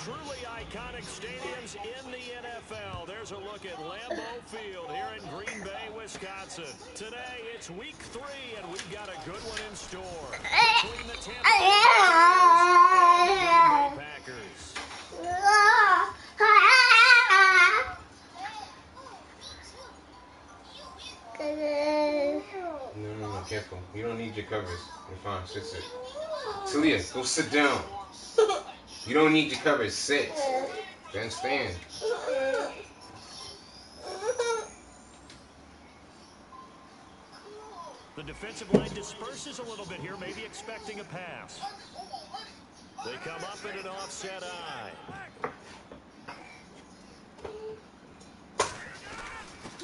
truly iconic stadiums in the NFL. There's a look at Lambeau Field here in Green Bay, Wisconsin. Today, it's week 3, and we've got a good one in store between the Tampa Bay and the Green Bay Packers. No, careful. You don't need your covers. You're fine. Sit. Talia, go sit down. You don't need your covers. Sit. Then stand. The defensive line disperses a little bit here, maybe expecting a pass. They come up in an offset eye.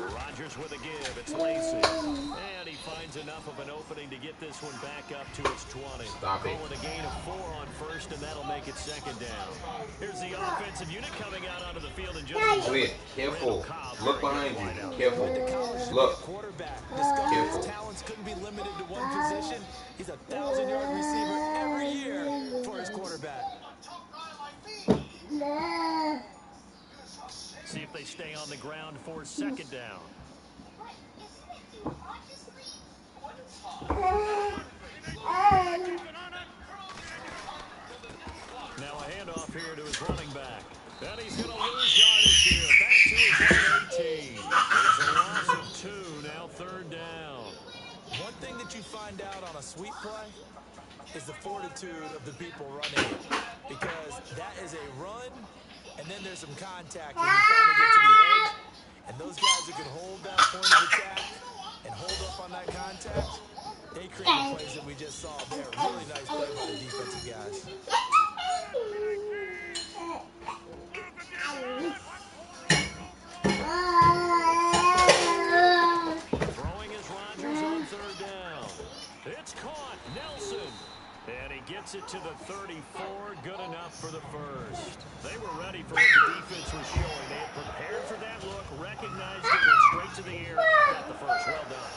Rodgers with a give. It's Lacy. And he finds enough of an opening to get this one back up to his 20. Stop it. Calling a gain of 4 on first, and that'll make it second down. Here's the offensive unit coming out onto the field in just a moment. Careful. Look behind you. Careful. Look. Discovering his talents couldn't be limited to one position. He's a 1,000-yard receiver every year for his quarterback. See if they stay on the ground for second down. Now a handoff here to his running back. And he's going to lose yardage here. Back to his own 18. It's a loss of 2. Now third down. One thing that you find out on a sweep play is the fortitude of the people running it. Because that is a run, and then there's some contact when you finally get to the edge. And those guys who can hold that point of attack and hold up on that contact, they create the plays that we just saw there. Really nice play by the defensive guys. Throwing is Rodgers on third down. It's caught. Nelson. And he gets it to the 34. Good enough for the first. They were ready for what the defense was showing. They had prepared for that look, recognized it, went straight to the air, got the first. Well done.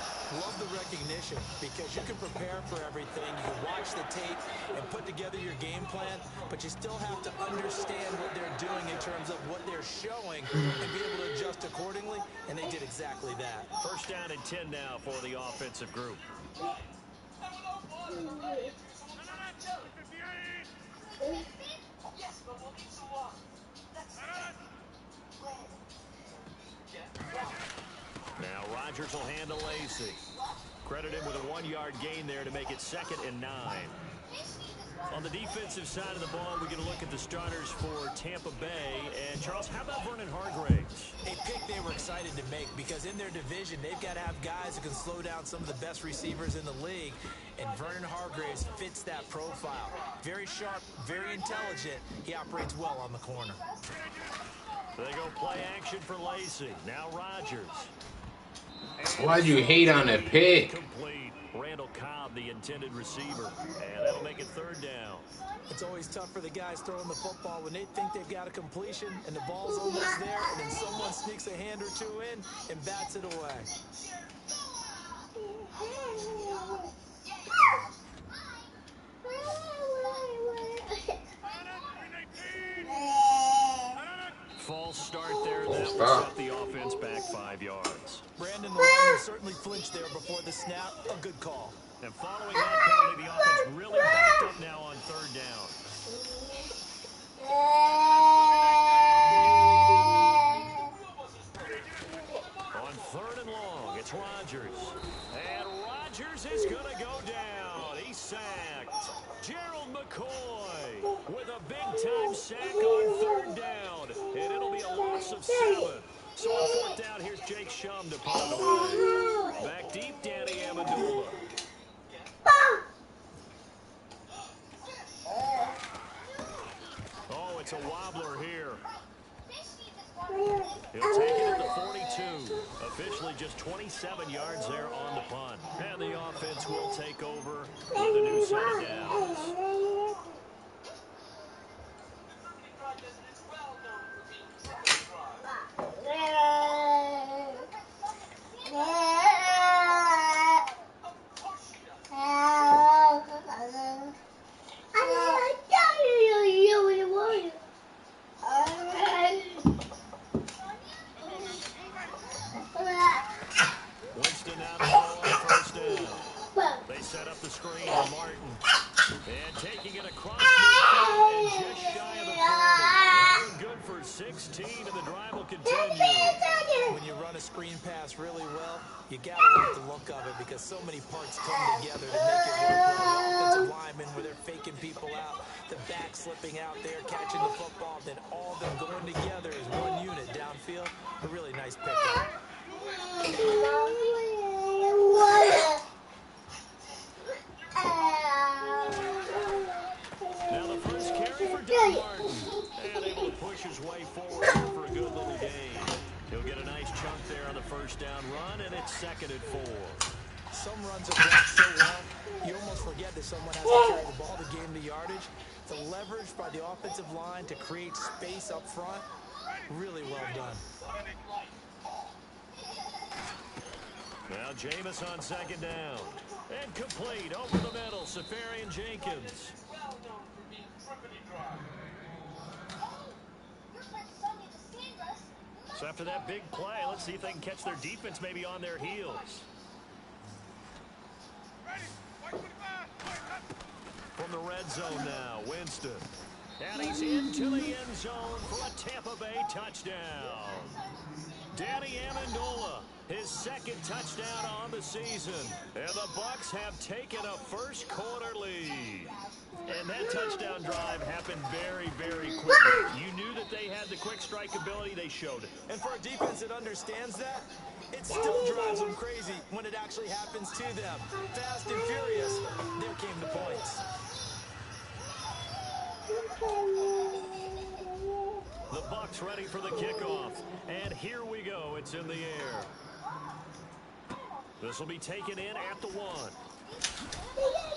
Love the recognition because you can prepare for everything. You can watch the tape and put together your game plan, but you still have to understand what they're doing in terms of what they're showing and be able to adjust accordingly, and they did exactly that. First down and 10 now for the offensive group. Now Rodgers will handle Lacy. Credit him with a 1-yard gain there to make it 2nd and 9. On the defensive side of the ball, we're going to look at the starters for Tampa Bay. And, Charles, how about Vernon Hargreaves? A pick they were excited to make because in their division, they've got to have guys who can slow down some of the best receivers in the league. And Vernon Hargreaves fits that profile. Very sharp, very intelligent. He operates well on the corner. They go play action for Lacy. Now Rodgers. Why'd you hate on that pick? Complete. Randall Cobb, the intended receiver. And that'll make it third down. It's always tough for the guys throwing the football when they think they've got a completion and the ball's almost there, and then someone sneaks a hand or two in and bats it away. False start there. That will set the offense back 5 yards. Brandon, the lineman certainly flinched there before the snap. A good call. And following that penalty, the offense really backed up now on third down. On third and long, it's Rodgers. And Rodgers is going to go down. He's sacked. Gerald McCoy with a big-time sack on third down. And it'll be a loss of 7. So on fourth down, here's Jake Shum to punt it away. Back deep, Danny Amendola. Oh, it's a wobbler here. He'll take it at the 42. Officially just 27 yards there on the punt. And the offense will take over with a new set of downs. 16, and the drive will continue. When you run a screen pass really well, you got to like the look of it because so many parts come together to make it work well. The offensive linemen, where they're faking people out, the back slipping out there, catching the football, then all of them going together as one unit downfield. A really nice pickup. Now the first carry for Doug Martin. And able to push his way forward here for a good little gain. He'll get a nice chunk there on the first down run, and it's 2nd and 4. Some runs are blocked so well, you almost forget that someone has to carry the ball to gain the yardage. The leverage by the offensive line to create space up front, really well done. Now Jameis on 2nd down. And complete over the middle, Safarian Jenkins. So after that big play, let's see if they can catch their defense maybe on their heels. From the red zone now, Winston. And he's into the end zone for a Tampa Bay touchdown. Danny Amendola, his 2nd touchdown on the season. And the Bucs have taken a first quarter lead. And that touchdown drive happened very, very quickly. You knew that they had the quick strike ability. They showed it. And for a defense that understands that, it still drives them crazy when it actually happens to them. Fast and furious, there came the points. The Bucs ready for the kickoff. And here we go. It's in the air. This will be taken in at the 1.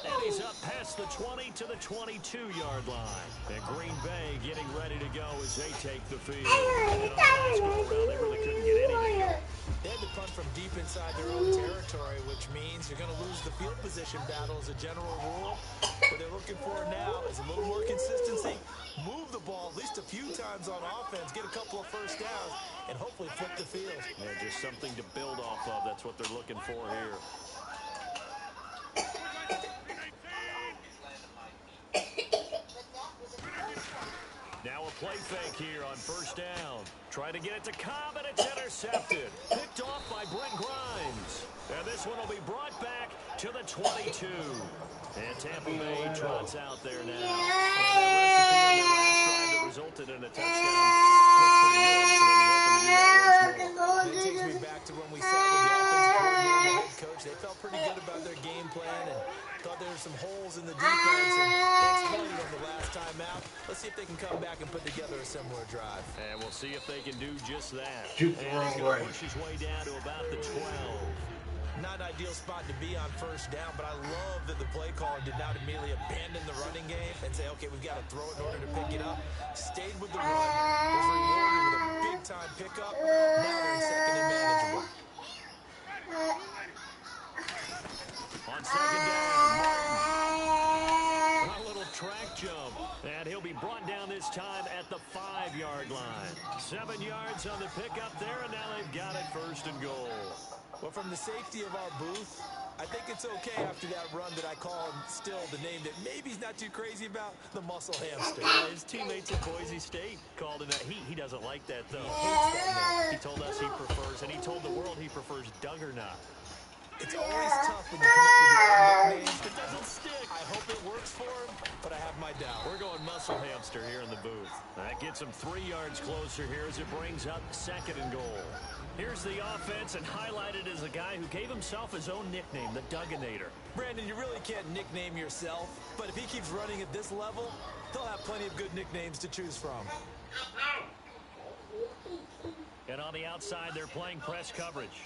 And he's up past the 20 to the 22-yard line. And Green Bay getting ready to go as they take the field. And on the last go-around, they really couldn't get anything going. They had to punt from deep inside their own territory, which means you're going to lose the field position battle as a general rule. What they're looking for now is a little more consistency. Move the ball at least a few times on offense, get a couple of first downs, and hopefully flip the field. Yeah, just something to build off of. That's what they're looking for here. Now a play fake here on first down. Trying to get it to Cobb, and it's intercepted. Picked off by Brent Grimes. And this one will be brought back to the 22. And Tampa Bay trots out there now. And that recipe on their last drive that resulted in a touchdown looked pretty good. So they'll be hoping to do that once more. It takes me back to when we sat with the offensive coordinator and the head coach. They felt pretty good about their game plan and thought there were some holes in the defense, and they exploited them the last time out. Let's see if they can come back and put together a similar drive. And we'll see if they can do just that. Shoot the and wrong he's way. going to push his way down to about the 12. Not an ideal spot to be on first down, but I love that the play caller did not immediately abandon the running game and say, okay, we've got to throw it in order to pick it up. Stayed with the run, was rewarded with a big-time pickup. Now they're in second and manageable. On 2nd down, a little track jump, and he'll be brought down this time at the 5-yard line. 7 yards on the pickup there, and now they've got it 1st and goal. Well, from the safety of our booth, I think it's okay after that run that I call him still the name that maybe he's not too crazy about, the muscle hamster. His teammates at Boise State called him that. He doesn't like that, though. He hates that name. He told us he prefers, and he told the world he prefers Duggernaut. It's always tough when you come up with your own nicknames. It doesn't stick. I hope it works for him, but I have my doubt. We're going muscle hamster here in the booth. That gets him 3 yards closer here as it brings up 2nd and goal. Here's the offense, and highlighted as a guy who gave himself his own nickname, the Dugginator. Brandon, you really can't nickname yourself, but if he keeps running at this level, he'll have plenty of good nicknames to choose from. And on the outside, they're playing press coverage.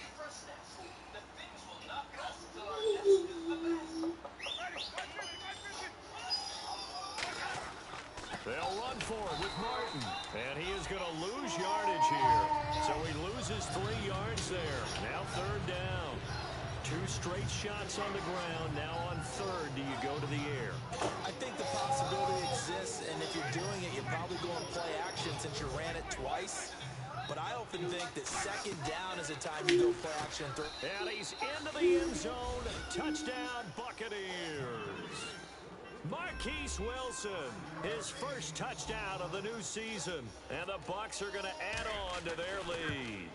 They'll run for it with Martin. And he is going to lose yardage here. So he loses 3 yards there. Now 3rd down. 2 straight shots on the ground. Now on 3rd, do you go to the air? I think the possibility exists, and if you're doing it, you're probably going play action since you ran it twice. But I often think that 2nd down is a time you go play action. And he's into the end zone. Touchdown, Buccaneers. Marquise Wilson, his first touchdown of the new season. And the Bucs are going to add on to their lead.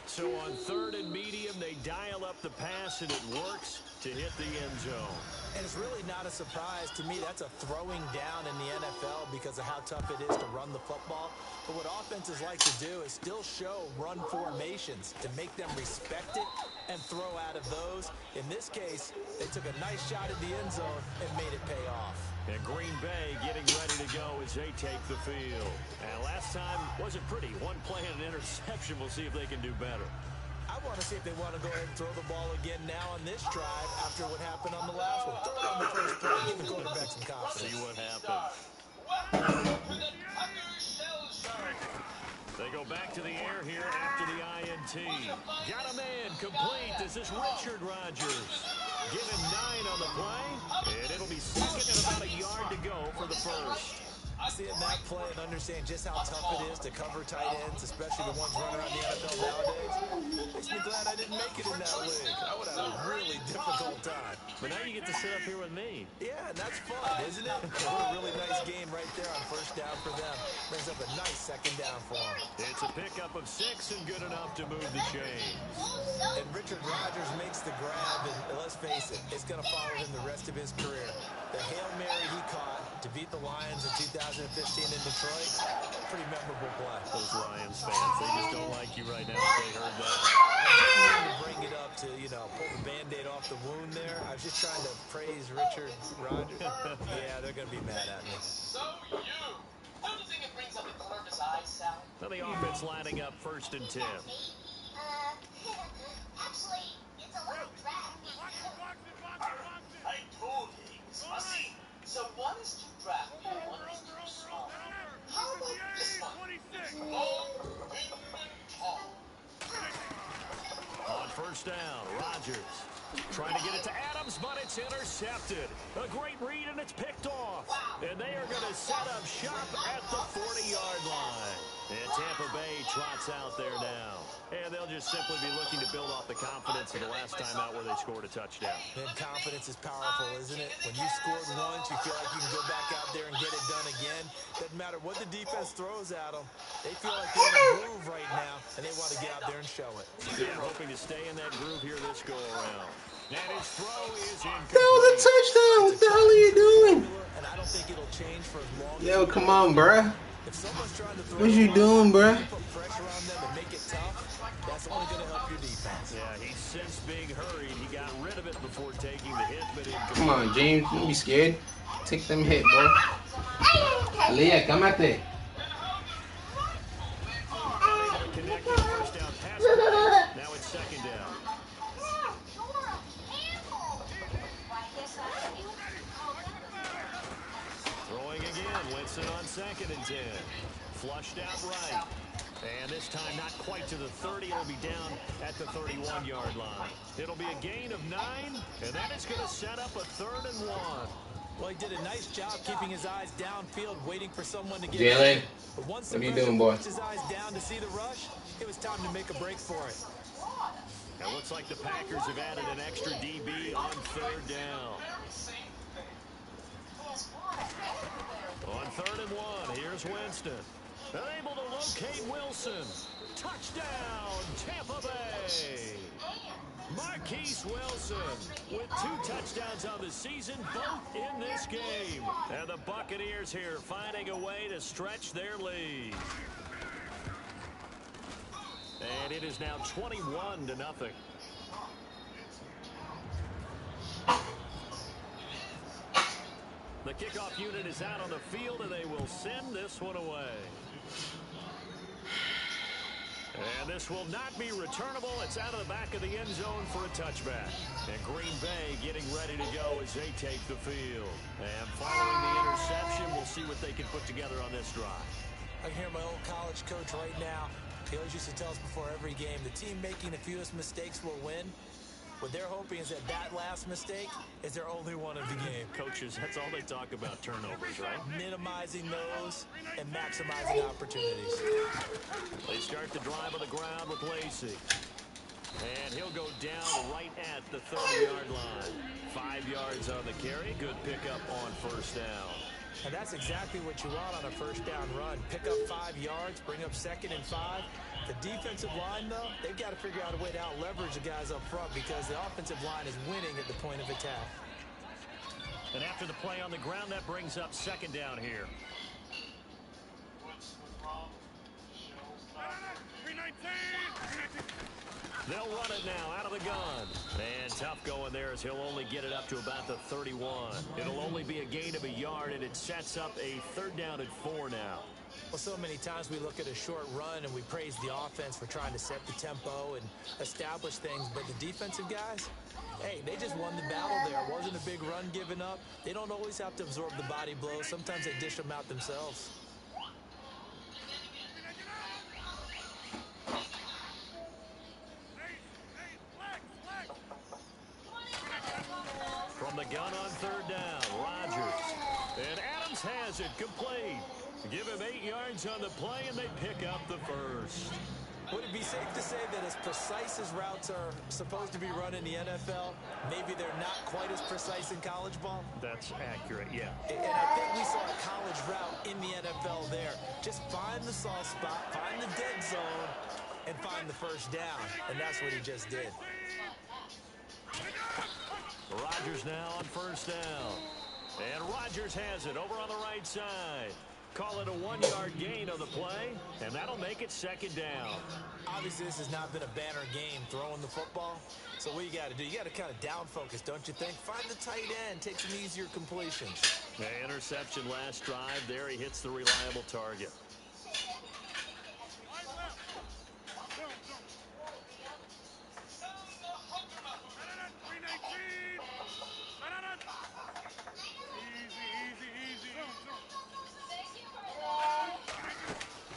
So on 3rd and medium, they dial up the pass, and it works to hit the end zone. And it's really not a surprise to me. That's a throwing down in the NFL because of how tough it is to run the football. But what offenses like to do is still show run formations to make them respect it and throw out of those. In this case, they took a nice shot at the end zone and made it pay off. And Green Bay getting ready to go as they take the field. And last time wasn't pretty. One play and an interception. We'll see if they can do better. I want to see if they want to go ahead and throw the ball again now on this drive after what happened on the last one. Throw it on the first play. Give the quarterback some confidence. See what happens. They go back to the air here after the INT. Got a man complete. This is Richard Rodgers. Give him 9 on the play, and it'll be second and about a yard to go for the first. Seeing that play and understand just how tough it is to cover tight ends, especially the ones running around the NFL nowadays, makes me glad I didn't make it in that league. I would have a really difficult time. But now you get to sit up here with me. Yeah, and that's fun, isn't it? What a really nice game right there on first down for them. Brings up a nice second down for them. It's a pickup of 6 and good enough to move the chains. And Richard Rodgers makes the grab, and let's face it, it's going to follow him the rest of his career. The Hail Mary he caught to beat the Lions in 2015 in Detroit, pretty memorable play. Those Lions fans, they just don't like you right now if they heard that. I didn't mean to bring it up to, pull the Band-Aid off the wound there. I was just trying to praise Richard Rodgers. Yeah, they're going to be mad at me. So don't you think it brings up the corner of his eyes, Sal? So the offense lining up 1st and 10. Actually, it's a little drag. I told you he was fussy. So one is too drafty and one is too small. How about this one? Long, big, and tall. On 1st down, Rodgers trying to get it to Adams, but it's intercepted. A great read, and it's picked off. And they are going to set up shop at the 40-yard line. And Tampa Bay trots out there now. And they'll just simply be looking to build off the confidence of the last time out where they scored a touchdown. And confidence is powerful, isn't it? When you scored once, you feel like you can go back out there and get it done again. Doesn't matter what the defense throws at them. They feel like they're in a groove right now, and they want to get out there and show it. They're hoping to stay in that groove here this go-around. And his throw is incomplete. That was a touchdown. What the hell are you doing? And I don't think it'll change for as long as Yo, come on, bruh. if someone's trying to throw What you doing, bruh? put pressure on them and make it tough, that's only going to help your defense. Yeah, he sensed being hurried. He got rid of it before taking the hit, but incomplete. Come on, James. Don't be scared. Take them hit, bro. Leah, come at it. Connected first down pass play. Now it's 2nd down. Throwing again. Winston on 2nd and 10. Flushed out right. And this time not quite to the 30. It'll be down at the 31-yard line. It'll be a gain of 9, and that is going to set up a 3rd and 1. Well, he did a nice job keeping his eyes downfield, waiting for someone to get Jalen, in. But once what the are you rusher doing, boy? pushed his eyes down to see the rush, it was time to make a break for it. It looks like the Packers have added an extra DB on 3rd down. On 3rd and 1, here's Winston. Unable to locate Wilson. Touchdown, Tampa Bay. Marquise Wilson with 2 touchdowns on the season, both in this game. And the Buccaneers here finding a way to stretch their lead. And it is now 21-0. The kickoff unit is out on the field, and they will send this one away. And this will not be returnable. It's out of the back of the end zone for a touchback. And Green Bay getting ready to go as they take the field. And following the interception, we'll see what they can put together on this drive. I can hear my old college coach right now. He always used to tell us before every game, the team making the fewest mistakes will win. What they're hoping is that last mistake is their only one of the game. Coaches, that's all they talk about, turnovers, right? Minimizing those and maximizing opportunities. They start the drive on the ground with Lacey. And he'll go down right at the 30-yard line. 5 yards on the carry. Good pickup on first down. And that's exactly what you want on a first down run. Pick up 5 yards, bring up 2nd and 5. The defensive line, though, they've got to figure out a way to out-leverage the guys up front because the offensive line is winning at the point of attack. And after the play on the ground, that brings up 2nd down here. They'll run it now out of the gun. And tough going there as he'll only get it up to about the 31. It'll only be a gain of a yard, and it sets up a 3rd down and 4 now. Well, so many times we look at a short run and we praise the offense for trying to set the tempo and establish things, but the defensive guys, hey, they just won the battle there. It wasn't a big run given up. They don't always have to absorb the body blows. Sometimes they dish them out themselves. From the gun on 3rd down, Rodgers. And Adams has it complete. Give him 8 yards on the play, and they pick up the first. Would it be safe to say that as precise as routes are supposed to be run in the NFL, maybe they're not quite as precise in college ball? That's accurate, yeah. And I think we saw a college route in the NFL there. Just find the soft spot, find the dead zone, and find the first down. And that's what he just did. Rodgers now on 1st down. And Rodgers has it over on the right side. Call it a 1-yard gain on the play, and that'll make it 2nd down. Obviously, this has not been a banner game throwing the football. So what you got to do, you got to kind of down focus, don't you think? Find the tight end, take some easier completions. The interception last drive. There he hits the reliable target.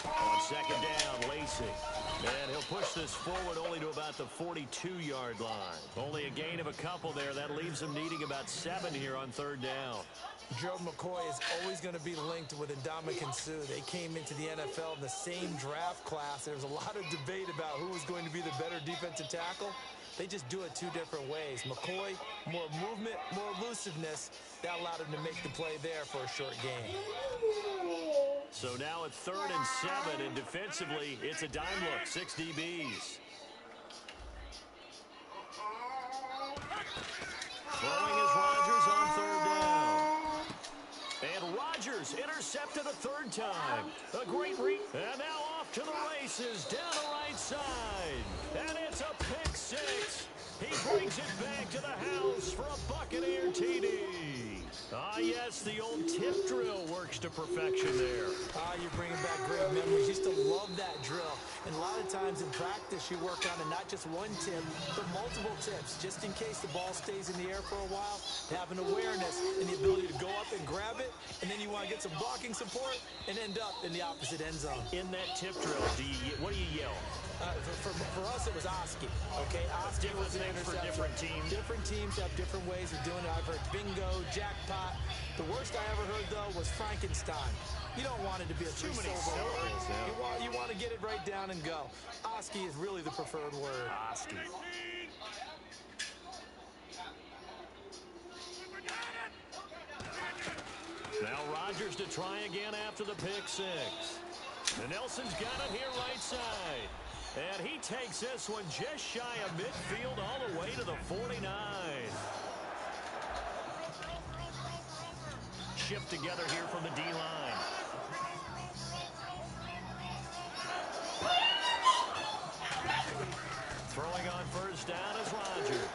On 2nd down, Lacey. And he'll push this forward only to about the 42-yard line. Only a gain of a couple there. That leaves him needing about 7 here on 3rd down. Joe McCoy is always going to be linked with Ndamukong Suh. They came into the NFL in the same draft class. There was a lot of debate about who was going to be the better defensive tackle. They just do it 2 different ways. McCoy, more movement, more elusiveness. That allowed him to make the play there for a short gain. So now at 3rd and 7, and defensively, it's a dime look, 6 DBs. Throwing is Rodgers on 3rd down. And Rodgers intercepted a 3rd time. A great read. And now off to the races down the right side. And it's a pick 6. He brings it back to the house for a Buccaneer TD. Ah, yes, the old tip drill works to perfection there. Ah, you're bringing back great memories. Used to love that drill. And a lot of times in practice, you work on it, not just one tip, but multiple tips, just in case the ball stays in the air for a while. Have an awareness and the ability to go up and grab it, and then you want to get some blocking support and end up in the opposite end zone. In that tip drill, what do you yell? For us, it was Oski. Okay, Oski was an names for interception. different teams. Different teams have different ways of doing it. I've heard bingo, jackpot. The worst I ever heard, though, was Frankenstein. You don't want it to be a Too many three-syllable word. syllables, You want to get it right down and go. Oski is really the preferred word. Oski. Now Rodgers to try again after the pick 6. And Nelson's got it here right side. And he takes this one just shy of midfield all the way to the 49. Shift together here from the D-line. Throwing on 1st down is Rodgers.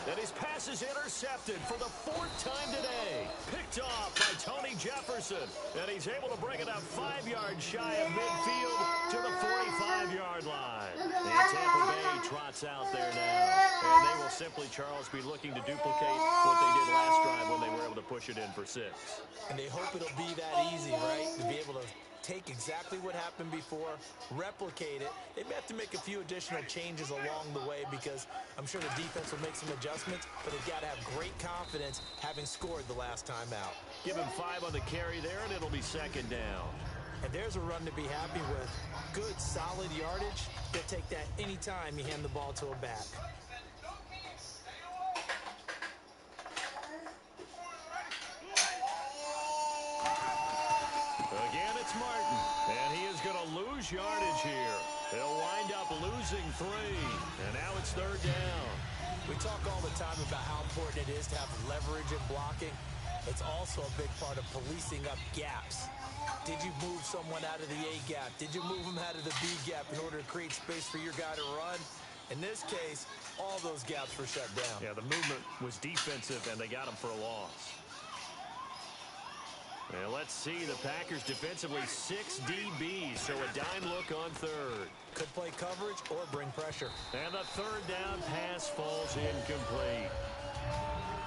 And his pass is intercepted for the 4th time today. Picked off by Tony Jefferson. And he's able to bring it up 5 yards shy of midfield to the 45-yard line. And Tampa Bay trots out there now. And they will simply, Charles, be looking to duplicate what they did last drive when they were able to push it in for 6. And they hope it'll be that easy, right? To be able to take exactly what happened before, replicate it. They may have to make a few additional changes along the way because I'm sure the defense will make some adjustments, but they've got to have great confidence having scored the last time out. Give him 5 on the carry there, and it'll be 2nd down. And there's a run to be happy with. Good, solid yardage. They'll take that anytime you hand the ball to a back. Again, it's Martin, and he is going to lose yardage here. He'll wind up losing 3, and now it's 3rd down. We talk all the time about how important it is to have leverage in blocking. It's also a big part of policing up gaps. Did you move someone out of the A gap? Did you move them out of the B gap in order to create space for your guy to run? In this case, all those gaps were shut down. Yeah, the movement was defensive, and they got him for a loss. And let's see, the Packers defensively 6 DBs, so a dime look on 3rd. Could play coverage or bring pressure. And the 3rd down pass falls incomplete.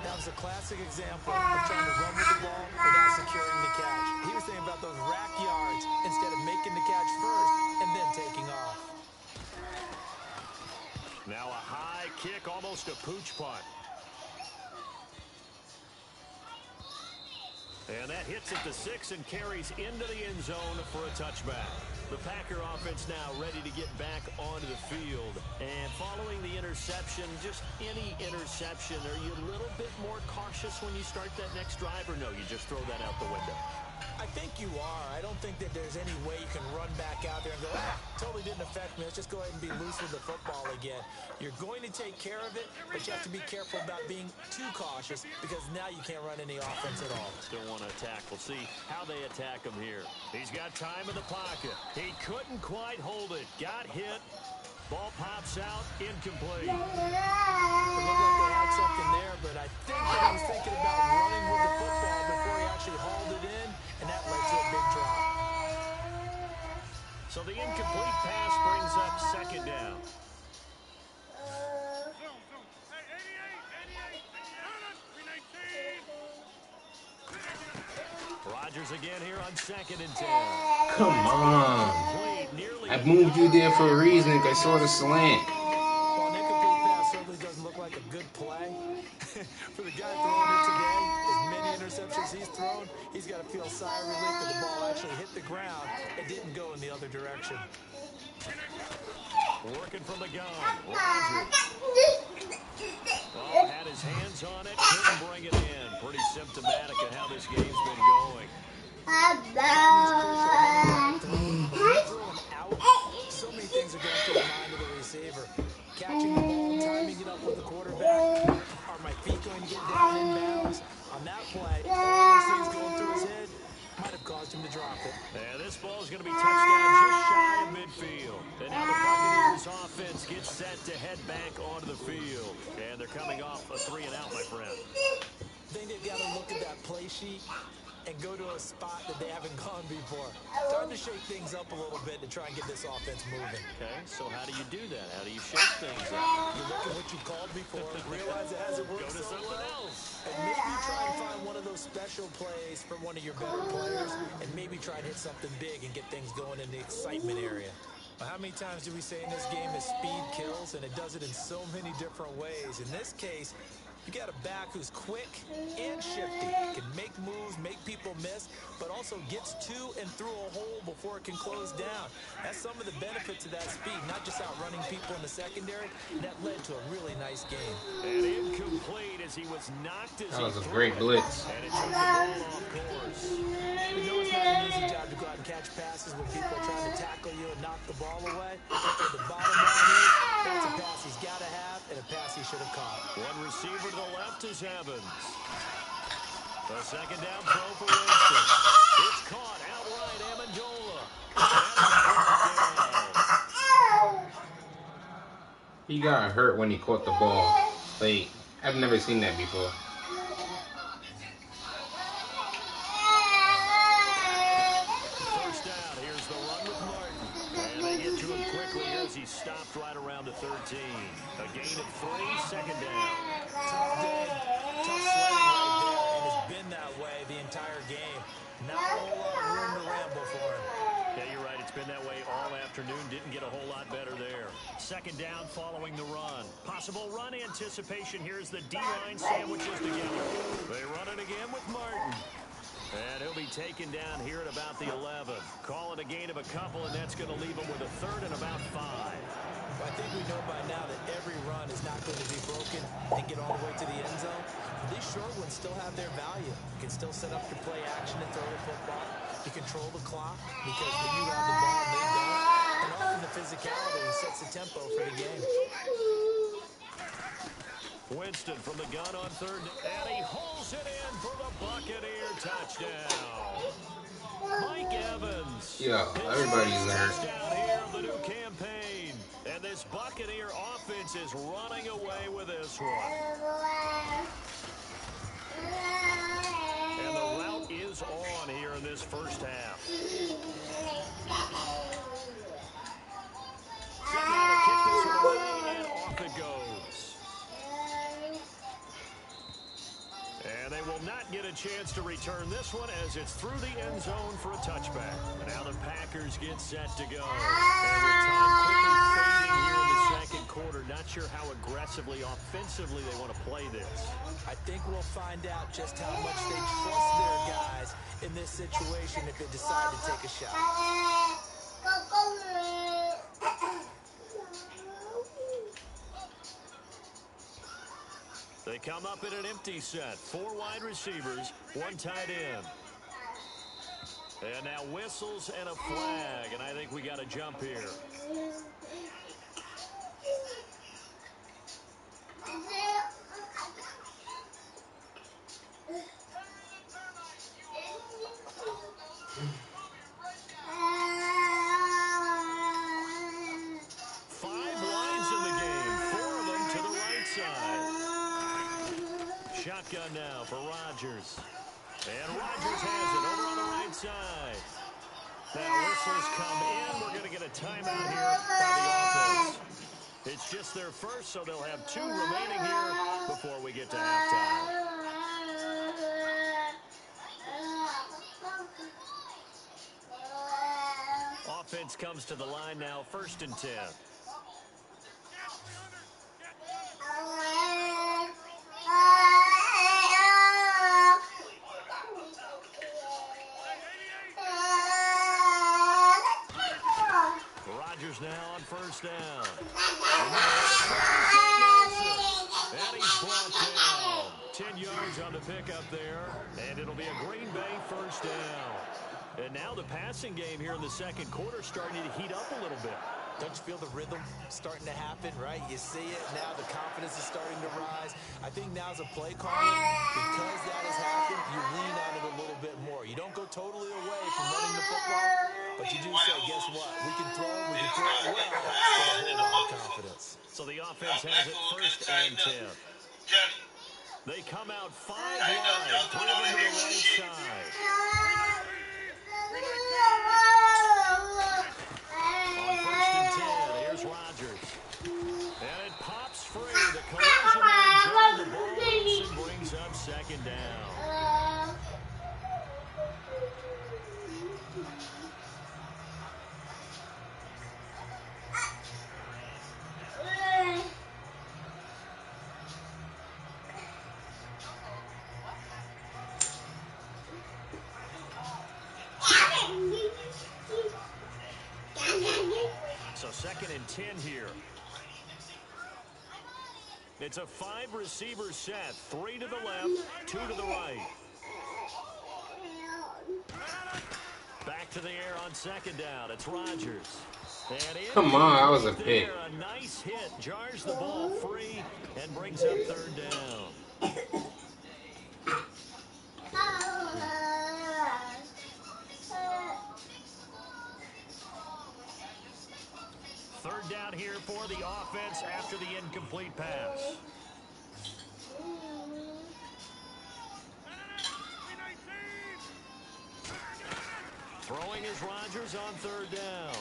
That was a classic example of trying to run with the ball without securing the catch. He was thinking about those rack yards instead of making the catch first and then taking off. Now a high kick, almost a pooch punt. And that hits at the 6 and carries into the end zone for a touchback. The Packer offense now ready to get back onto the field. And following the interception, just any interception, are you a little bit more cautious when you start that next drive, or no, you just throw that out the window? I think you are. I don't think that there's any way you can run back out there and go, totally didn't affect me. Let's just go ahead and be loose with the football again. You're going to take care of it, but you have to be careful about being too cautious because now you can't run any offense at all. Still want to attack. We'll see how they attack him here. He's got time in the pocket. He couldn't quite hold it. Got hit. Ball pops out. Incomplete. It looked like they had something there, but I think that he was thinking about running with the football before he actually hauled it in, and that led to a big drop. So the incomplete pass brings up 2nd down. Rodgers again here on 2nd and 10. Come on. I moved you there for a reason. I saw the slant. Well, an incomplete pass certainly doesn't look like a good play. For the guy throwing it today, as many interceptions he's thrown, he's got to feel a sigh of relief that the ball actually hit the ground and didn't go in the other direction. Working from the gun. Rodgers. Oh, had his hands on it. Couldn't bring it in. Pretty symptomatic of how this game's been going. So many things are going through the mind of the receiver. Catching the ball, timing it up with the quarterback. Are my feet going to get down in bounds? On that play, all those things going through his head might have caused him to drop it. And this ball is going to be touched down just shy of midfield. And now the Buccaneers offense gets set to head back onto the field. And they're coming off a 3-and-out, my friend. I think they've got to look at that play sheet and go to a spot that they haven't gone before. Time to shake things up a little bit to try and get this offense moving. Okay, so how do you do that? How do you shake things up? You look at what you called before, realize it hasn't worked Go to so something well, else. and maybe try and find one of those special plays from one of your better players, and maybe try and hit something big and get things going in the excitement area. How many times do we say in this game is speed kills, and it does it in so many different ways. In this case, you got a back who's quick and shifty, can make moves, make people miss, but also gets to and through a hole before it can close down. That's some of the benefits of that speed, not just outrunning people in the secondary. That led to a really nice game. And incomplete as he was knocked as That was he a threw great it. blitz. And it took the ball off course. We know it's not an easy job to go out and catch passes when people are trying to tackle you and knock the ball away. But the bottom line is, that's a pass he's got to have and a pass he should have caught. One receiver to the left is Evans. The 2nd down throw for Winston. It's caught outright, Amendola. And down. He got hurt when he caught the ball. Like, I've never seen that before. First down, here's the run with Martin. And they get to him quickly as he stopped right around the 13. A gain of 3, 2nd down. Tough day, tough sledding right there, and it's been that way the entire game. Not a whole lot of room to ramble for him. Yeah, you're right. It's been that way all afternoon. Didn't get a whole lot better there. 2nd down following the run. Possible run anticipation here as the D-line sandwiches together. They run it again with Martin. And he'll be taken down here at about the 11. Call it a gain of a couple, and that's going to leave him with a third and about 5. Well, I think we know by now that every run is not going to be broken and get all the way to the end zone. But these short ones still have their value. You can still set up your play action and throw the football. You control the clock because you have the ball and they don't. And often the physicality sets the tempo for the game. Winston from the gun on third, and he hauls it in for the Buccaneer touchdown. Mike Evans. Yeah, everybody's hurt. Touchdown here of the new campaign. And this Buccaneer offense is running away with this one. And the route is on here in this first half. Setting out to kick this one away, and off it goes. And they will not get a chance to return this one as it's through the end zone for a touchback. Now the Packers get set to go. And with time quickly fading here in the second quarter, not sure how aggressively, offensively they want to play this. I think we'll find out just how much they trust their guys in this situation if they decide to take a shot. They come up in an empty set. 4 wide receivers, 1 tight end. And now whistles and a flag, and I think we got a jump here. Shotgun now for Rodgers. And Rodgers has it over on the right side. Now whistles come in. We're going to get a timeout here by the offense. It's just their first, so they'll have 2 remaining here before we get to halftime. Offense comes to the line now, 1st and 10. Rodgers now on 1st down. And he's brought down. 10 yards on the pickup there. And it'll be a Green Bay 1st down. And now the passing game here in the second quarter starting to heat up a little bit. Don't you feel the rhythm starting to happen, right? You see it now. The confidence is starting to rise. I think now's a play calling. Because that has happened, you lean on it a little bit more. You don't go totally away from running the football, but you do say, guess what? We can throw it well with a whole lot of confidence. So the offense has it 1st and 10. They come out 5 wide, 3 of them to the right side. On 1st and 10, here's Rodgers. And it pops free. The collision there, John, the ball and brings up 2nd down. So 2nd and 10 here. It's a 5-receiver set. 3 to the left, 2 to the right. Back to the air on 2nd down. It's Rodgers. Come on, that was a pick. A nice hit. Jars the ball free and brings up 3rd down. 3rd down here for the offense after the incomplete pass. Throwing is Rodgers on 3rd down.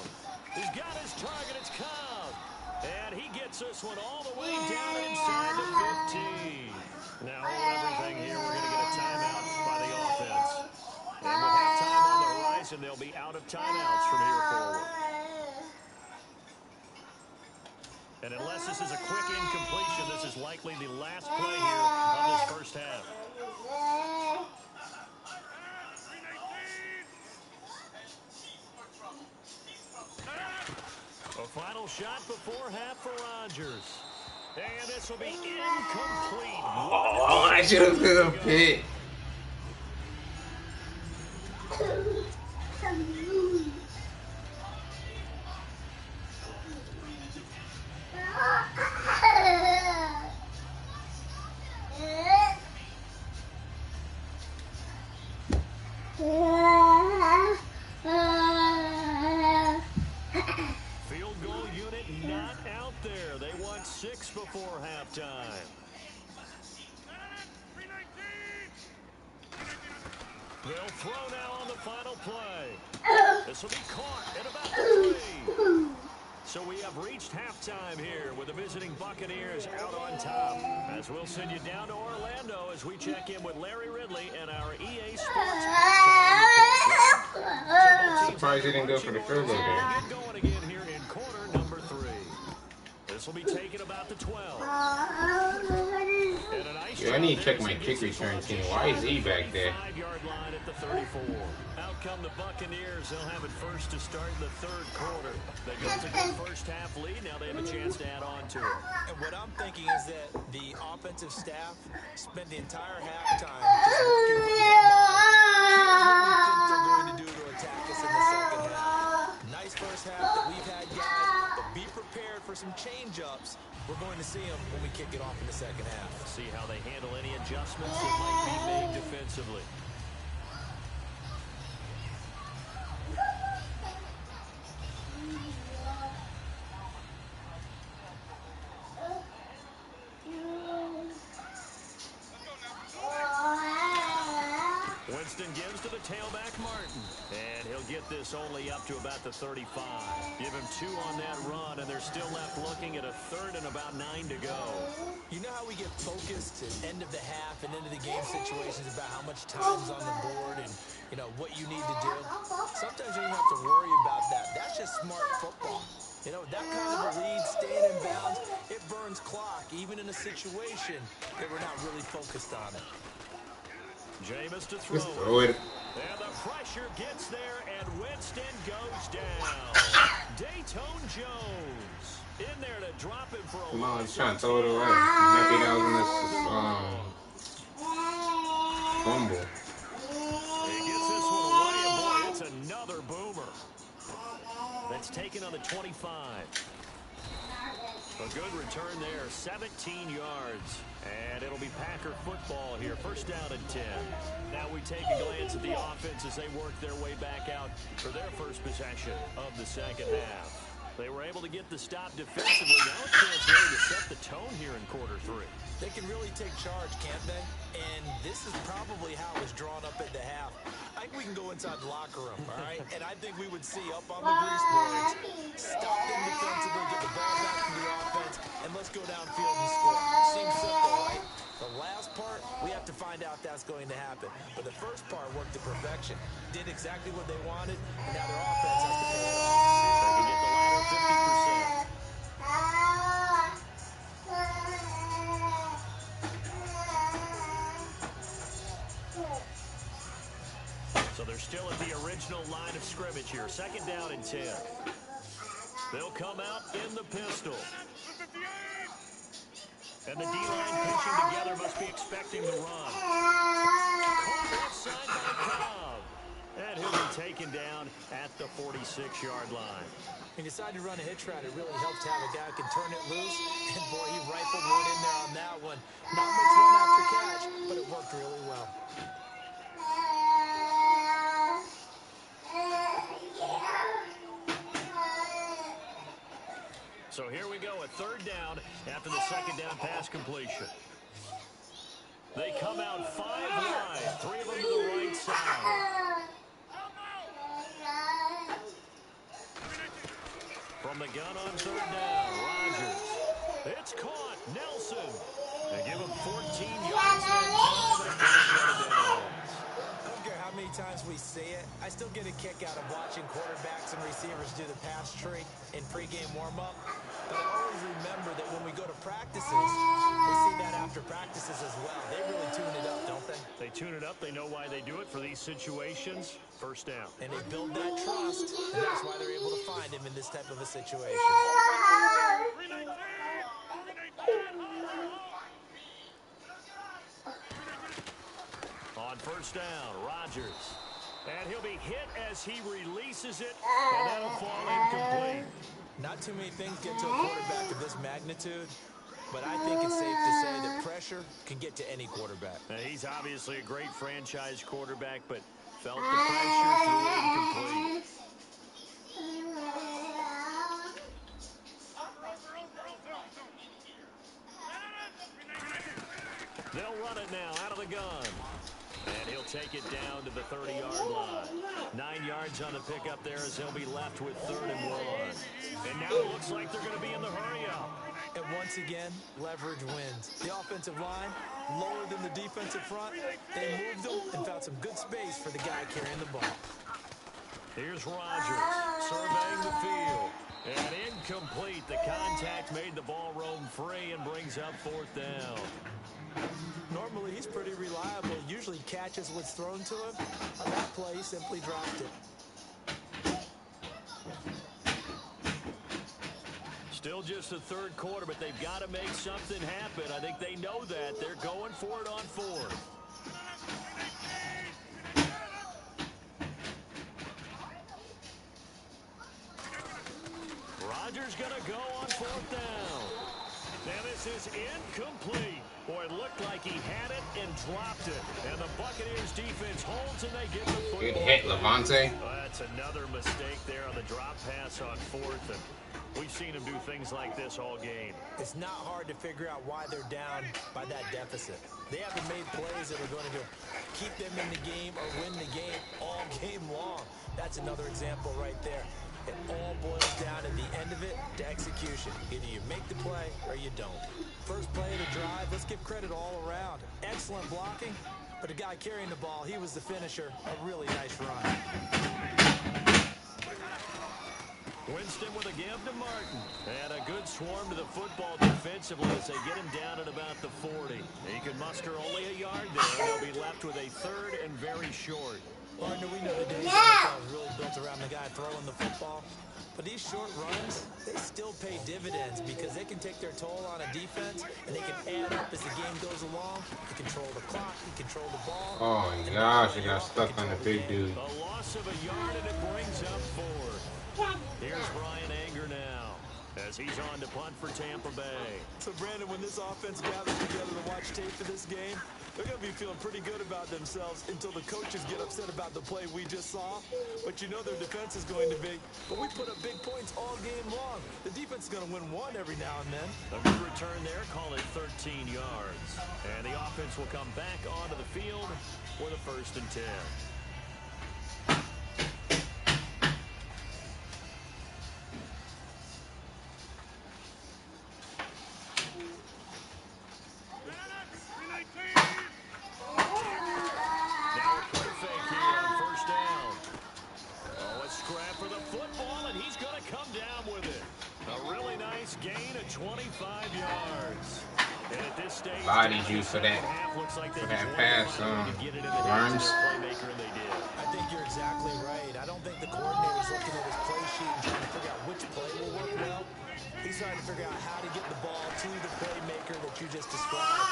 He's got his target. It's Cobb. And he gets this one all the way down inside the 15. Now, hold everything here. We're going to get a timeout by the offense. And with halftime on the horizon, they'll be out of timeouts from here forward. And unless this is a quick incompletion, this is likely the last play here of this first half. Final shot before half for Rodgers. And this will be incomplete. Oh, I should have been a pick. Field goal unit not out there. They want 6 before halftime. They'll throw now on the final play. This will be caught at about the 3. So we have reached halftime here with the visiting Buccaneers out on top. As we'll send you down to Orlando as we check in with Larry Ridley and our EA Sports halftime report. Surprised he didn't go for the field goal there. Get going again here in quarter number 3. This will be taken about the 12. Yo, I need to check my kick return team. Why is he back there? 5-yard line at the 34. Out come the Buccaneers. They'll have it first to start in the 3rd quarter. They go to the first half lead. Now they have a chance to add on to it. And what I'm thinking is that the offensive staff spent the entire halftime just working with their mind. Here's what we think they're going to do to attack us in the second half. Nice first half that we've had, guys, but be prepared for some change-ups. We're going to see them when we kick it off in the second half. See how they handle any adjustments that might be made defensively. Winston gives to the tailback Martin. And he'll get this only up to about the 35. Give him 2 on that run, and they're still left looking at a 3rd and about 9 to go. You know how we get focused at end of the half and into the game situations about how much time's on the board and, you know, what you need to do? Sometimes you don't have to worry about that. That's just smart football. You know, that kind of a lead, staying in bounds, it burns clock, even in a situation that we're not really focused on it. Jameis to throw. Just throw it. And the pressure gets there, and Winston goes down. Dayton Jones in there to drop him for a Come on, loss. trying to throw it away. I'm happy that was in this fumble. He gets this one away, and boy, it's another boomer. That's taken on the 25. A good return there, 17 yards. And it'll be Packer football here. First down and 10. Now we take a glance at the offense as they work their way back out for their first possession of the second half. They were able to get the stop defensively. Now a chance really to set the tone here in quarter 3. They can really take charge, can't they? And this is probably how it was drawn up at the half. I think we can go inside the locker room, all right? And I think we would see up on the grease boards, stop them defensively, get the ball back to the offense, and let's go downfield and score. Seems simple, right? The last part, we have to find out that's going to happen. But the first part worked to perfection. Did exactly what they wanted, and now their offense has to pay it off. They can get the latter 50%. So they're still at the original line of scrimmage here. Second down and 10. They'll come out in the pistol. And the D-line pinching together must be expecting the run. Caught left side by Cobb. And he'll be taken down at the 46-yard line. When you decide to run a hitch route, it really helps to have a guy who can turn it loose. And, boy, he rifled one in there on that one. Not much run after catch, but it worked really well. So here we go, a third down after the second down pass completion. They come out 5 wide, 3 of them to the right side. From the gun on third down, Rodgers. It's caught, Nelson. They give him 14 yards that time. I don't care how many many times we see it, I still get a kick out of watching quarterbacks and receivers do the pass tree in pregame warm-up. But I always remember that when we go to practices, we see that after practices as well. They really tune it up, don't they? They tune it up. They know why they do it for these situations. First down. And they build that trust, and that's why they're able to find him in this type of a situation. On first down, Rodgers. And he'll be hit as he releases it, and that'll fall incomplete. Not too many things get to a quarterback of this magnitude, but I think it's safe to say that pressure can get to any quarterback. Now, he's obviously a great franchise quarterback, but felt the pressure, threw it incomplete. They'll run it now out of the gun. And he'll take it down to the 30-yard line. 9 yards on the pickup there as he'll be left with 3rd and 1. And now it looks like they're going to be in the hurry-up. And once again, leverage wins. The offensive line, lower than the defensive front. They moved them and found some good space for the guy carrying the ball. Here's Rodgers surveying the field. And incomplete. The contact made the ball roam free and brings up 4th down. Normally, he's pretty reliable. Usually catches what's thrown to him. On that play, he simply dropped it. Still just the 3rd quarter, but they've got to make something happen. I think they know that. They're going for it on 4th. Rodgers going to go on 4th down. And this is incomplete. Boy, it looked like he had it and dropped it. And the Buccaneers defense holds and they get the football. Good hit, Levante. That's another mistake there on the drop pass on 4th. And we've seen him do things like this all game. It's not hard to figure out why they're down by that deficit. They haven't made plays that are going to keep them in the game or win the game all game long. That's another example right there. It all boils down at the end of it to execution. Either you make the play or you don't. First play of the drive, let's give credit all around. Excellent blocking, but the guy carrying the ball, he was the finisher. A really nice run. Winston with a give to Martin. And a good swarm to the football defensively as they get him down at about the 40. He can muster only a yard there. They'll be left with a 3rd and very short. Partner, we know the days of NFL is really built around the guy throwing the football. But these short runs, they still pay dividends because they can take their toll on a defense and they can add up as the game goes along. You control the clock, you control the ball. Oh my gosh, I got stuck on the big dude. A loss of a yard and it brings up 4. Here's Brian Anger now as he's on to punt for Tampa Bay. So, Brandon, when this offense gathers together to watch tape for this game, they're going to be feeling pretty good about themselves until the coaches get upset about the play we just saw. But you know their defense is going to be. But we put up big points all game long. The defense is going to win one every now and then. A good return there, call it 13 yards. And the offense will come back onto the field for the 1st and 10. Body juice for that pass, Worms. I think you're exactly right. I don't think the coordinator's looking at his play sheet and trying to figure out which play will work well. He's trying to figure out how to get the ball to the playmaker that you just described.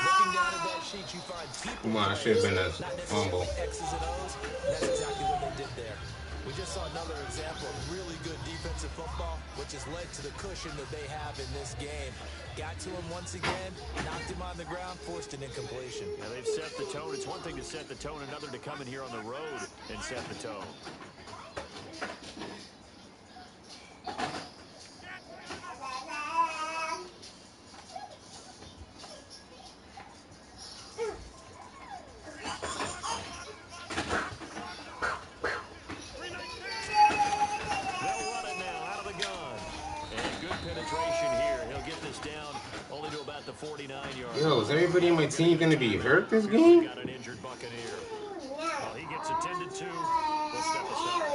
Looking down at that sheet, you find people. Come on, I should have been a fumble. X's and O's. That's exactly what they did there. We just saw another example of really good defensive football, which has led to the cushion that they have in this game. Got to him once again, knocked him on the ground, forced an incompletion. Now they've set the tone. It's one thing to set the tone, another to come in here on the road and set the tone. Yo, is everybody in my team gonna be hurt this game? Got an injured Buccaneer. Well, he gets It's attended to. We'll step aside.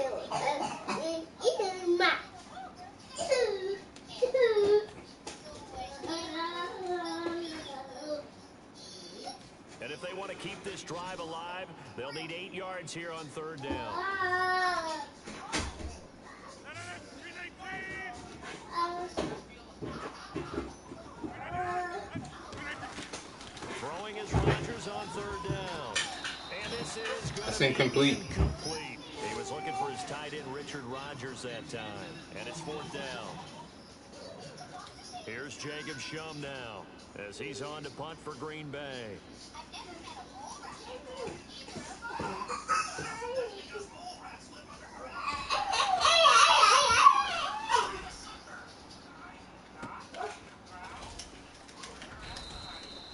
And if they want to keep this drive alive, they'll need 8 yards here on 3rd down. Throwing is Rodgers on 3rd down. And this is going That's to be incomplete. He was looking for his tight end, Richard Rodgers, that time. And it's 4th down. Here's Jacob Shum now as he's on to punt for Green Bay.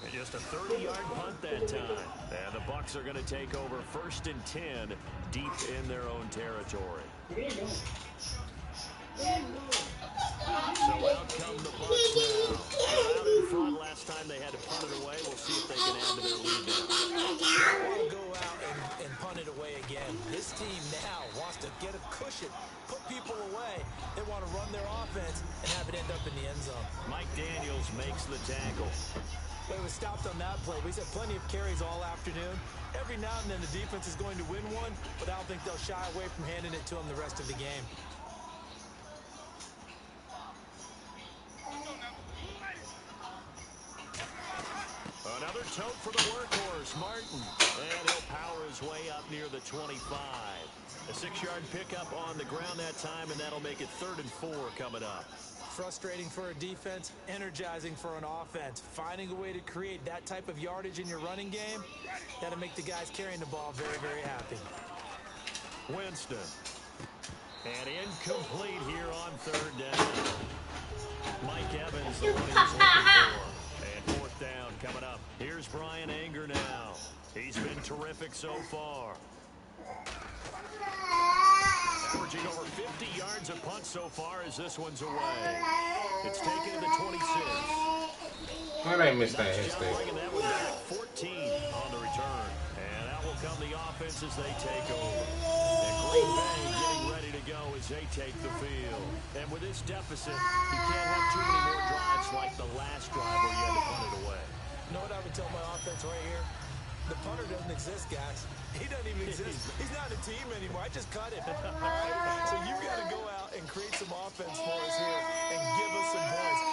And just a 30-yard punt that time. And the Bucs are going to take over 1st and 10 deep in their own territory. So out come the Bucs now. They're out in front. Last time they had to punt it away. We'll see if they can add to their lead now. They want to go out and punt it away again. This team now wants to get a cushion, put people away. They want to run their offense and have it end up in the end zone. Mike Daniels makes the tackle. But it was stopped on that play. We've had plenty of carries all afternoon. Every now and then the defense is going to win one, but I don't think they'll shy away from handing it to them the rest of the game. Another tote for the workhorse, Martin. And he'll power his way up near the 25. A 6-yard pickup on the ground that time, and that'll make it 3rd and 4 coming up. Frustrating for a defense, energizing for an offense. Finding a way to create that type of yardage in your running game, that'll make the guys carrying the ball very, very happy. Winston. And incomplete here on 3rd down. Mike Evans, the one he was looking for. And 4th down coming up. Here's Brian Anger now. He's been terrific so far. Averaging over 50 yards a punt so far as this one's away. It's taken to the 26. Why did I miss that hit Job bringing that one back. 14 on the return. And out will come the offense as they take over. And Green Bay getting ready to go as they take the field. And with this deficit, you can't have too many more drives like the last drive where you had to punt it away. You know what I would tell my offense right here? The punter doesn't exist, guys. He doesn't even exist. He's not a team anymore. I just cut him. All right? So you got to go out and create some offense for us here and give us some points.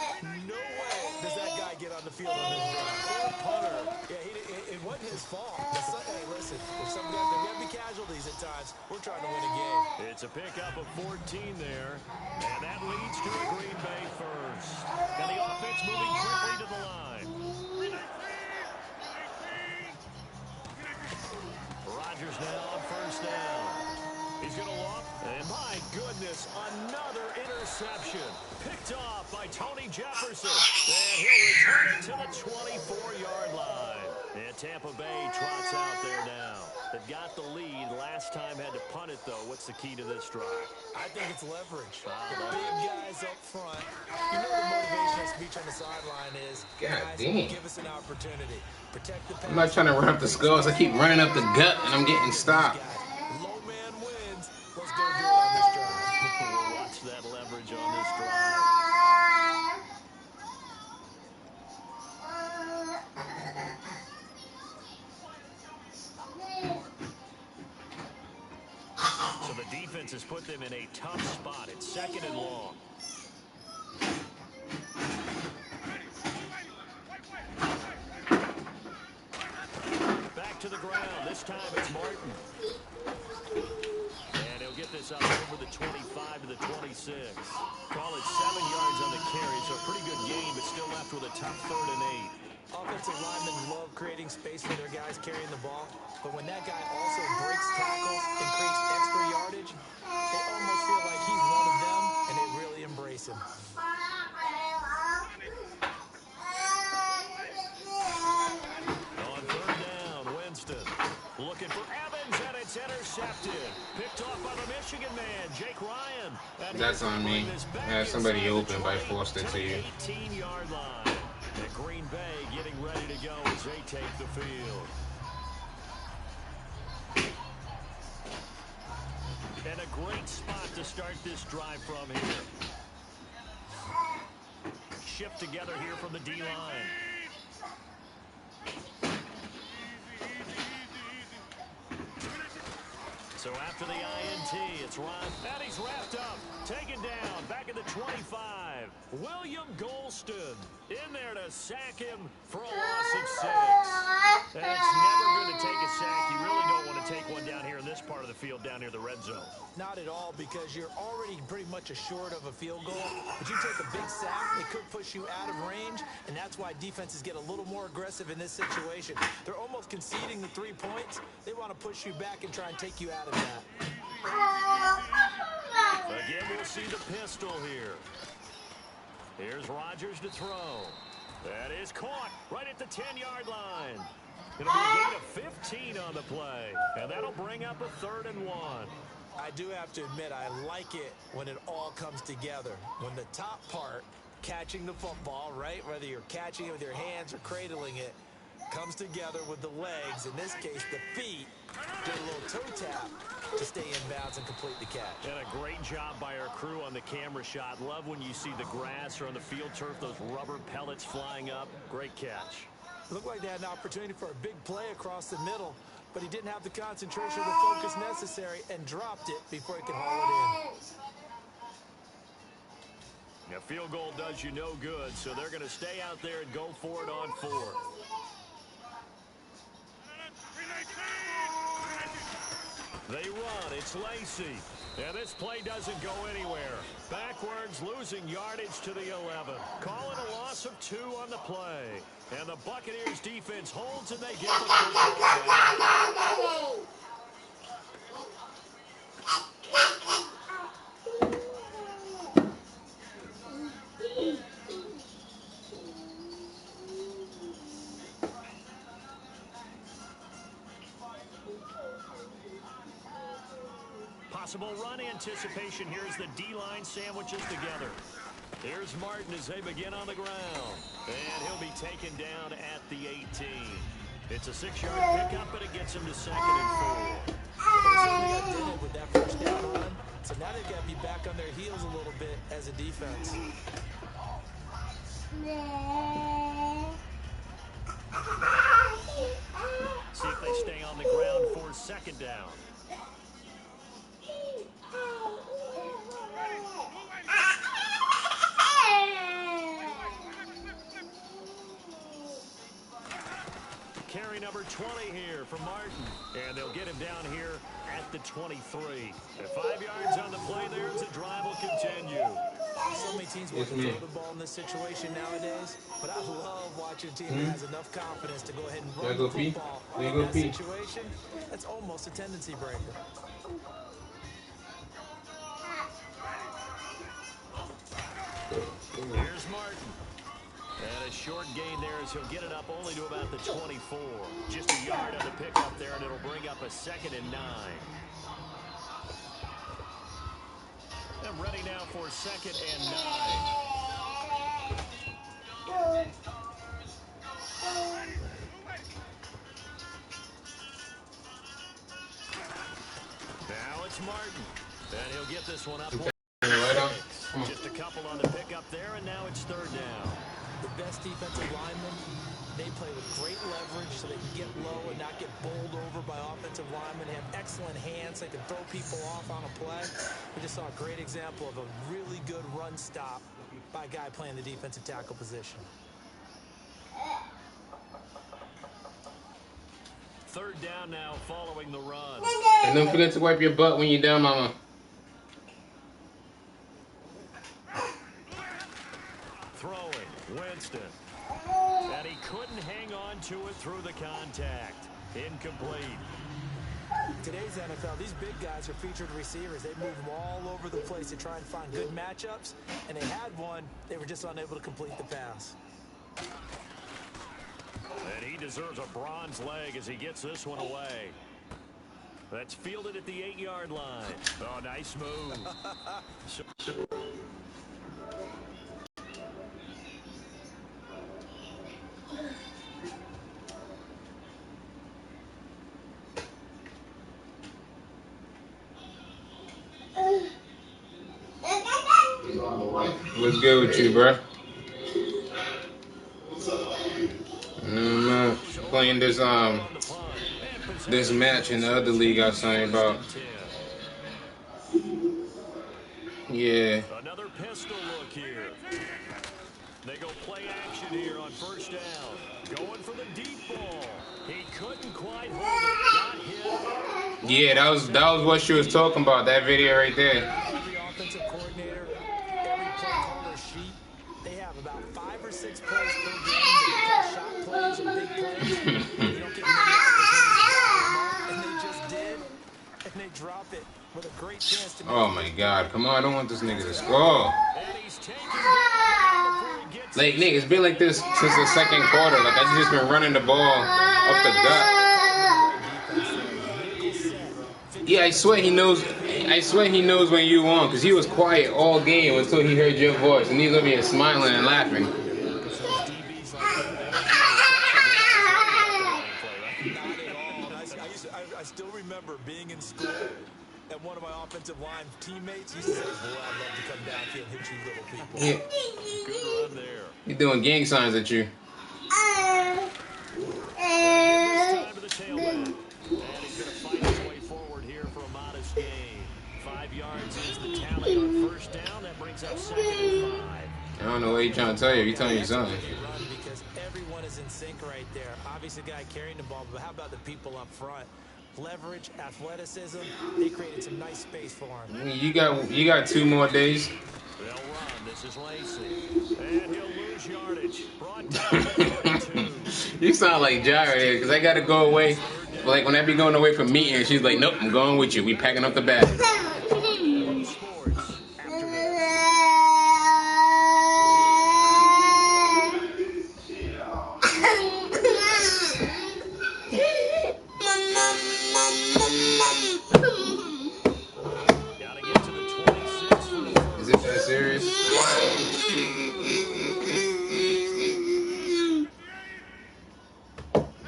No way does that guy get on the field on this drive. Poor punter. Yeah, it wasn't his fault. Hey, listen, if some guys, there got to be casualties at times. We're trying to win a game. It's a pickup of 14 there, and that leads to a Green Bay first. And the offense moving quickly to the line. Rodgers now on 1st down. He's going to look, and my goodness, another interception. Picked off by Tony Jefferson. And he'll return it to the 24-yard line. And Tampa Bay trots out there now. They've got the lead. Last time had to punt it, though. What's the key to this drive? I think it's leverage. The big guys up front. You know the motivation that speech on the sideline is, God guys, damn. give us an opportunity. Protect the pass. I'm not trying to run up the skulls. I keep running up the gut, and I'm getting stopped. Low man wins. Let's go do it on this drive. We'll watch that leverage on this drive. So the defense has put them in a tough spot. It's 2nd and long. Back to the ground. This time it's Martin. And he'll get this up over the 25 to the 26. Call it 7 yards on the carry, so a pretty good gain, but still left with a tough 3rd and 8. Offensive linemen love creating space for their guys carrying the ball, but when that guy also breaks tackles and creates extra yardage, they almost feel like he's one of them, and they really embrace him. On 3rd down, Winston looking for Evans, and it's intercepted. Picked off by the Michigan man, Jake Ryan. And That's on me. I had somebody open, but I forced it to you. 18-yard line. And Green Bay getting ready to go as they take the field. And a great spot to start this drive from here. Shift together here from the D-line. So after the INT, it's Ron. And he's wrapped up. Taken down. Back at the 25. William Golston in there to sack him for a loss of 6. And it's never going to take a sack. You really don't want to take one down here in this part of the field, down near the red zone. Not at all, because you're already pretty much assured of a field goal. But you take a big sack, it could push you out of range, and that's why defenses get a little more aggressive in this situation. They're almost conceding the 3 points. They want to push you back and try and take you out of that. Again, we'll see the pistol here. Here's Rodgers to throw. That is caught right at the 10-yard line. It'll be a gain of 15 on the play, and that'll bring up a 3rd and 1. I do have to admit, I like it when it all comes together. When the top part, catching the football, right, whether you're catching it with your hands or cradling it, comes together with the legs, in this case the feet, get a little toe tap to stay in bounds and complete the catch. And a great job by our crew on the camera shot. Love when you see the grass or on the field turf, those rubber pellets flying up. Great catch. Looked like they had an opportunity for a big play across the middle, but he didn't have the concentration or the focus necessary and dropped it before he could haul it in. A field goal does you no good, so they're going to stay out there and go for it on 4th. They run. It's Lacey. And this play doesn't go anywhere. Backwards, losing yardage to the 11. Calling a loss of 2 on the play. And the Buccaneers defense holds, and they get the football back. Possible run anticipation here as the D-line sandwiches together. Here's Martin as they begin on the ground. And he'll be taken down at the 18. It's a 6-yard pickup, but it gets him to 2nd and 4. They certainly got dented with that first down run, so now they've got to be back on their heels a little bit as a defense. See if they stay on the ground for 2nd down. Carry number 20 here for Martin. And they'll get him down here at the 23. And 5 yards on the play there as the drive will continue. So many teams want to throw the ball in this situation nowadays, but I love watching a team that has enough confidence to go ahead and run the football in that situation. That's almost a tendency breaker. Here's Martin. And a short gain there as he'll get it up only to about the 24. Just a yard on the pickup there, and it'll bring up a 2nd and 9. And ready now for 2nd and 9. Now it's Martin. And he'll get this one up. Just a couple on the pickup there, and now it's 3rd down. The best defensive linemen, they play with great leverage so they can get low and not get bowled over by offensive linemen. They have excellent hands. They can throw people off on a play. We just saw a great example of a really good run stop by a guy playing the defensive tackle position. 3rd down now following the run. And don't forget to wipe your butt when you're down, mama. Throwing, Winston. And he couldn't hang on to it through the contact. Incomplete. Today's NFL, these big guys are featured receivers. They move them all over the place to try and find good matchups. And they had one. They were just unable to complete the pass. And he deserves a bronze leg as he gets this one away. That's fielded at the 8-yard line. Oh, nice move. What's good with you, bro? I'm playing this match in the other league I was talking about. Yeah. Another pistol look here. They go play action here on first down. Going for the deep ball. He couldn't quite hold it. Got hit. Yeah, that was what she was talking about, that video right there. Every offensive coordinator, every play caller sheet, they have about 5 or 6 plays per game that they call shot plays or big plays. You don't get many opportunities to dial them up, and they just did, and they drop it with a great chance to make Oh my God, come on, I don't want this nigga to score. Like, Nick, it's been like this since the second quarter. Like, I've just been running the ball up the gut. Yeah, I swear he knows. I swear he knows when you on, because he was quiet all game until he heard your voice, and he's over here smiling and laughing. Not at all. I still remember being in school, and one of my offensive line teammates used to say, "Boy, I'd love to come down here and hit you little people." Yeah. Good run there. He's doing gang signs at you. Time to the tailback. And he's going to fight his way forward here for a modest gain. 5 yards is the tally on first down. That brings up 2nd and 5. I don't know what he's trying to tell you. He's telling you something. Because everyone is in sync right there. Obviously, the guy carrying the ball, but how about the people up front? Leverage, athleticism. They created some nice space for him. You got 2 more days. They'll run. This is Lacey. And he'll lose yardage. Brought down to 42. You sound like Jared here, because I got to go away. Like, when I be going away from meeting, she's like, nope, I'm going with you. We packing up the bag. Sports after this. Gotta get to the 26 for the first. Is it that serious?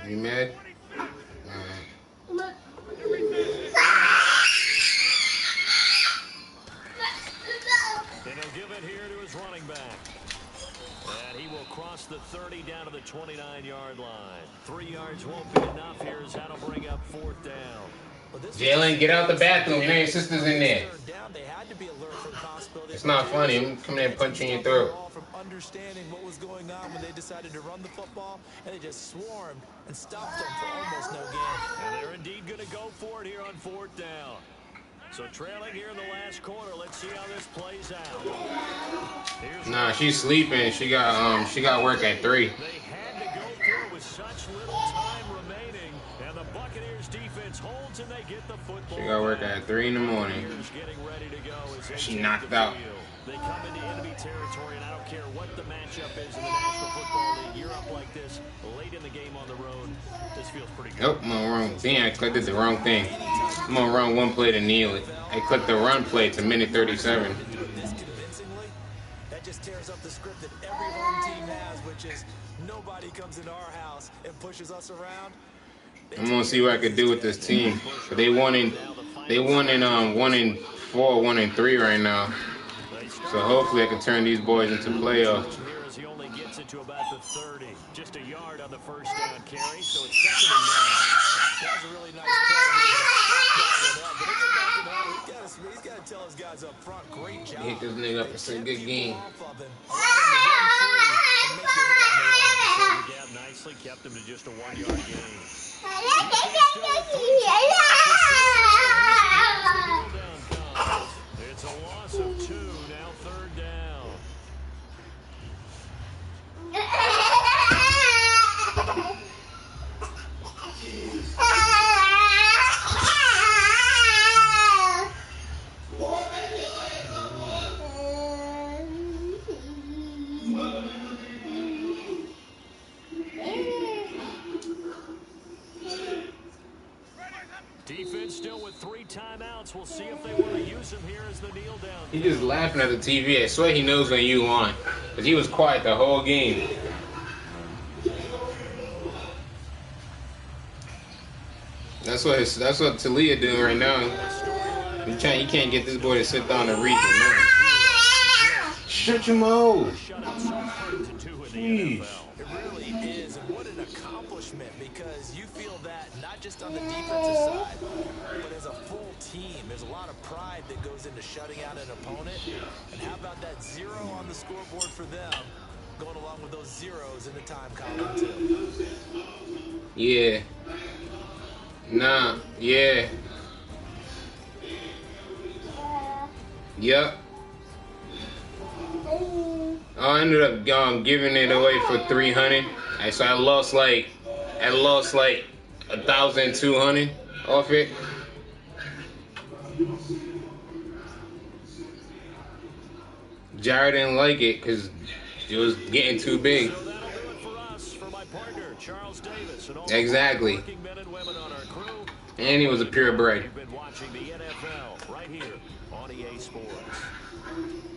You mad? And he'll give it here to his running back. And he will cross the 30 down to the 29-yard line. 3 yards won't be enough here as that'll bring up 4th down. Jalen, get out the bathroom. You know your sister's in there. It's not funny. I'm coming in punching your throat. From understanding what was going on when they decided to run the football, and they just swarmed and stopped them for almost no gain. And they're indeed going to go for it here on 4th down. So trailing here in the last quarter. Let's see how this plays out. Nah, she's sleeping. She got work at 3. They had to go through with such little time remaining, and the Buccaneers defense holds and they get the football. She got work at 3 in the morning. Getting ready to go as they She take knocked the out. field. They come into enemy territory, and I don't care what the matchup is in the National Football League. You're up like this late in the game on the road. This feels pretty good. Nope, I'm on the wrong thing. I clicked the wrong thing. I'm gonna run one play to kneel it. I clicked the run play to minute 37. This convincingly, that just tears up the script that every home team has, which is nobody comes into our house and pushes us around. I'm gonna see what I can do with this team. But they won in 1 and 4, 1 and 3 right now. So hopefully I can turn these boys into playoffs. He only gets it to about the 30. Just a yard on the first down carry, so it's 2nd and 9. That was a really nice play. He's got to tell his guys up front, great job. Hit this nigga up and say good game. Gap nicely, kept him to just a 1-yard gain. It's a loss of 2, now 3rd down. Defense still with 3 timeouts. We'll see if they want to use him here as the kneel down. He just laughing at the TV. I swear he knows when you on. Because he was quiet the whole game. That's what Talia doing right now. He can't get this boy to sit down and read the notes. shut your mouth. Shutout so hard to do in the Jeez. NFL. It really is, and what an accomplishment, because you feel that not just on the defensive side, but as a full team. There's a lot of pride that goes into shutting out an opponent, and how about that 0 on the scoreboard for them, going along with those zeros in the time column too. Yeah. Nah. Yeah. Yep. I ended up giving it away for 300. So I lost like 1,200 off it. Jared didn't like it because it was getting too big. So that'll do it for us. For my partner, Charles Davis, and all Exactly. the working men and women on our crew. And he was a purebred. You've been watching the NFL right here on EA Sports.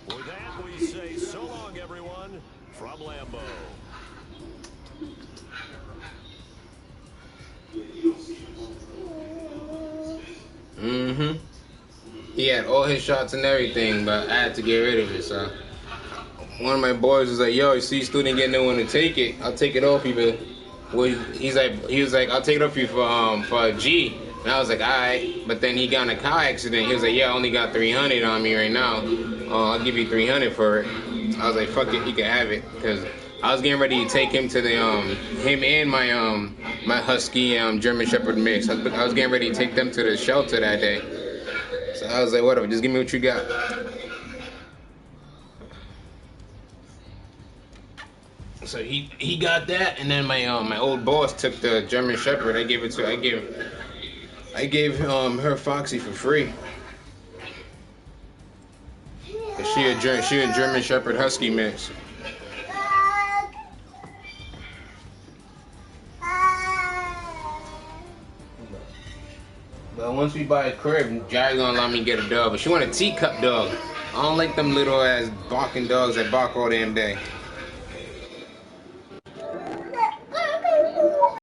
With that, we say so long, everyone, from Lambeau. He had all his shots and everything, but I had to get rid of it. So one of my boys was like, "Yo, you see, student getting no one to take it. I'll take it off you." But well, he was like, "I'll take it off you for a G." And I was like, "All right." But then he got in a car accident. He was like, "Yeah, I only got 300 on me right now. I'll give you 300 for it." I was like, "Fuck it, he can have it," because I was getting ready to take him to the him and my husky German Shepherd mix. I was getting ready to take them to the shelter that day. So I was like, "Whatever, just give me what you got." So he got that, and then my old boss took the German Shepherd. I gave her Foxy for free. She a German Shepherd Husky mix. But once we buy a crib, Jared's gonna allow me to get a dog. But she want a teacup dog. I don't like them little ass barking dogs that bark all damn day.